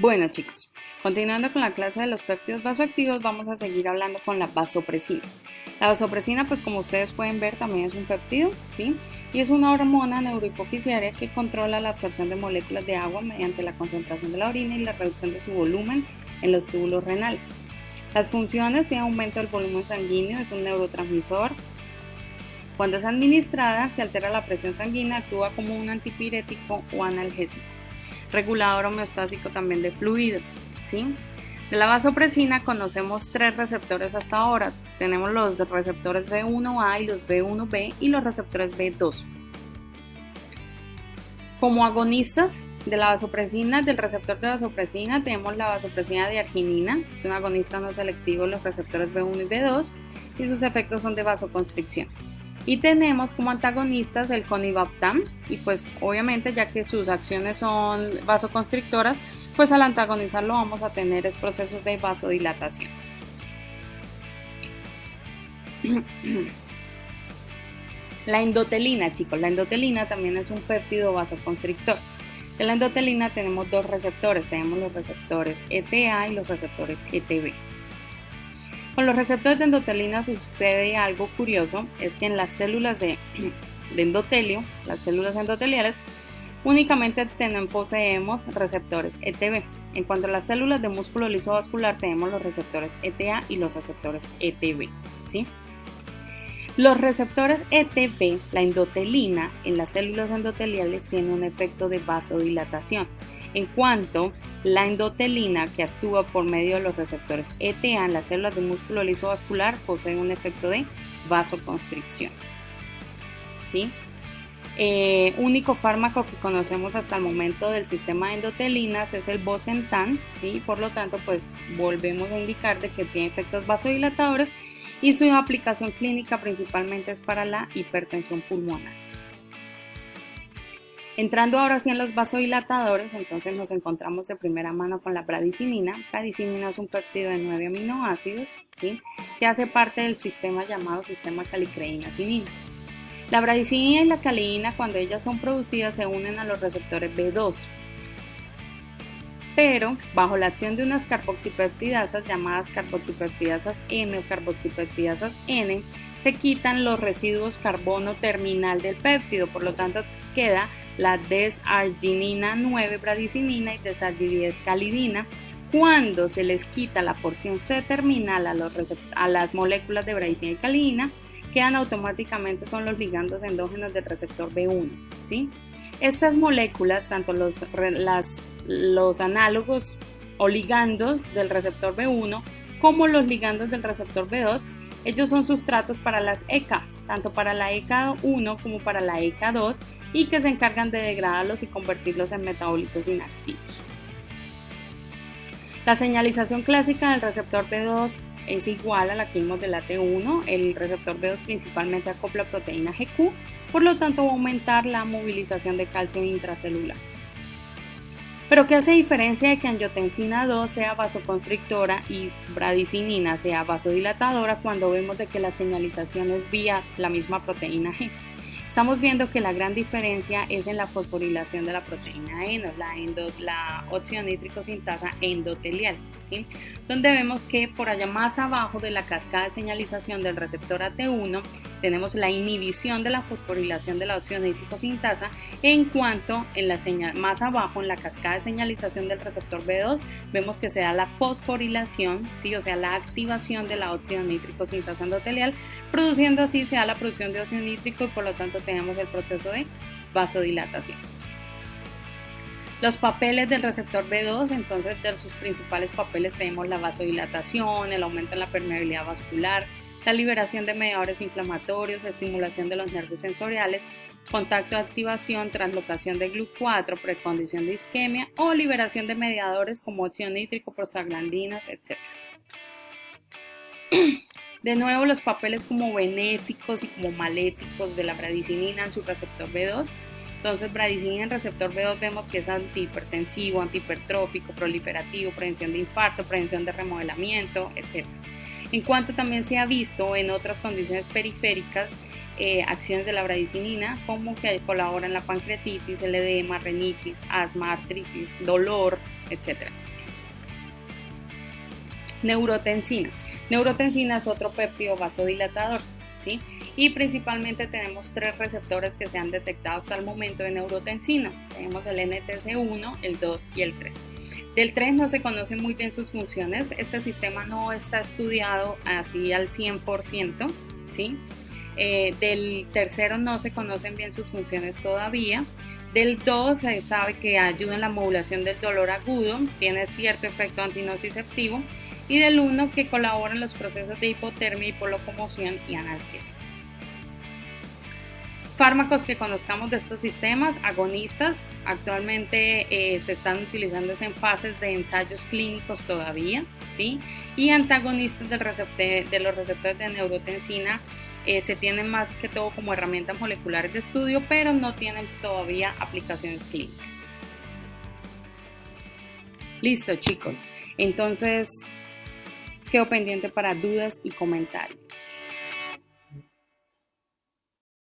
Bueno chicos, continuando con la clase de los péptidos vasoactivos, vamos a seguir hablando con la vasopresina. La vasopresina, pues como ustedes pueden ver, también es un péptido, ¿sí? Y es una hormona neurohipofisiaria que controla la absorción de moléculas de agua mediante la concentración de la orina y la reducción de su volumen en los túbulos renales. Las funciones tienen aumento del volumen sanguíneo, es un neurotransmisor. Cuando es administrada, se altera la presión sanguínea, actúa como un antipirético o analgésico. Regulador homeostático también de fluidos, ¿sí? De la vasopresina conocemos tres receptores hasta ahora. Tenemos los receptores B1A y los B1B y los receptores B2. Como agonistas de la vasopresina, del receptor de vasopresina, tenemos la vasopresina de arginina, es un agonista no selectivo de los receptores B1 y B2 y sus efectos son de vasoconstricción. Y tenemos como antagonistas el conivaptam y pues obviamente ya que sus acciones son vasoconstrictoras, pues al antagonizarlo vamos a tener procesos de vasodilatación. La endotelina, chicos, la endotelina también es un péptido vasoconstrictor. De la endotelina tenemos dos receptores, tenemos los receptores ETA y los receptores ETB. Con los receptores de endotelina sucede algo curioso, es que en las células de endotelio, las células endoteliales, únicamente poseemos receptores ETB. En cuanto a las células de músculo liso vascular, tenemos los receptores ETA y los receptores ETB, ¿sí? Los receptores ETB, la endotelina, en las células endoteliales tiene un efecto de vasodilatación. En cuanto la endotelina, que actúa por medio de los receptores ETA en las células de músculo liso vascular, posee un efecto de vasoconstricción, ¿sí? Único fármaco que conocemos hasta el momento del sistema de endotelinas es el bosentan, ¿sí? Por lo tanto, pues volvemos a indicar de que tiene efectos vasodilatadores y su aplicación clínica principalmente es para la hipertensión pulmonar. Entrando ahora sí en los vasodilatadores, entonces nos encontramos de primera mano con la bradicinina. Bradicinina es un péptido de 9 aminoácidos, ¿sí? Que hace parte del sistema llamado sistema calicreína-cininas. La bradicinina y la caleína, cuando ellas son producidas, se unen a los receptores B2, pero bajo la acción de unas carboxipeptidasas llamadas carboxipeptidasas M o carboxipeptidasas N, se quitan los residuos carbono terminal del péptido, por lo tanto queda la desarginina 9 bradicinina y desargidescalidina. Cuando se les quita la porción C terminal a las moléculas de bradicina y caleína, quedan automáticamente son los ligandos endógenos del receptor B1, ¿sí? Estas moléculas, tanto los análogos o ligandos del receptor B1 como los ligandos del receptor B2, ellos son sustratos para las ECA, tanto para la ECA1 como para la ECA2, y que se encargan de degradarlos y convertirlos en metabolitos inactivos. La señalización clásica del receptor B2 es igual a la que vimos del AT1. El receptor B2 principalmente acopla proteína GQ, por lo tanto va a aumentar la movilización de calcio intracelular. Pero ¿qué hace diferencia de que angiotensina 2 sea vasoconstrictora y bradicinina sea vasodilatadora cuando vemos de que la señalización es vía la misma proteína G? Estamos viendo que la gran diferencia es en la fosforilación de la proteína N, la óxido nítrico sintasa endotelial, ¿sí? Donde vemos que por allá más abajo de la cascada de señalización del receptor AT1 tenemos la inhibición de la fosforilación de la óxido nítrico sintasa, en cuanto en la más abajo en la cascada de señalización del receptor B2 vemos que se da la fosforilación, ¿sí? O sea, la activación de la óxido nítrico sintasa endotelial, produciendo así se da la producción de óxido nítrico y por lo tanto tenemos el proceso de vasodilatación. Los papeles del receptor B2, entonces de sus principales papeles tenemos la vasodilatación, el aumento en la permeabilidad vascular, la liberación de mediadores inflamatorios, estimulación de los nervios sensoriales, contacto de activación, translocación de GLUT4, precondición de isquemia o liberación de mediadores como óxido nítrico, prostaglandinas, etc. De nuevo, los papeles como benéficos y como maléficos de la bradicinina en su receptor B2. Entonces, bradicinina en receptor B2 vemos que es antihipertensivo, antihipertrófico, proliferativo, prevención de infarto, prevención de remodelamiento, etc. En cuanto también se ha visto en otras condiciones periféricas, acciones de la bradicinina como que colabora en la pancreatitis, el edema, rinitis, asma, artritis, dolor, etc. Neurotensina. Neurotensina es otro péptido vasodilatador, ¿sí? Y principalmente tenemos 3 receptores que se han detectado hasta el momento de neurotensina. Tenemos el NTC1, el 2 y el 3. Del 3 no se conocen muy bien sus funciones. Este sistema no está estudiado así al 100%, ¿sí? Del tercero no se conocen bien sus funciones todavía. Del 2 se sabe que ayuda en la modulación del dolor agudo, tiene cierto efecto antinociceptivo. Y del 1 que colabora en los procesos de hipotermia, hipolocomoción y analgesia. Fármacos que conozcamos de estos sistemas, agonistas, actualmente se están utilizando en fases de ensayos clínicos todavía, ¿sí? Y antagonistas de los receptores de neurotensina se tienen más que todo como herramientas moleculares de estudio, pero no tienen todavía aplicaciones clínicas. Listo, chicos. Entonces, quedo pendiente para dudas y comentarios.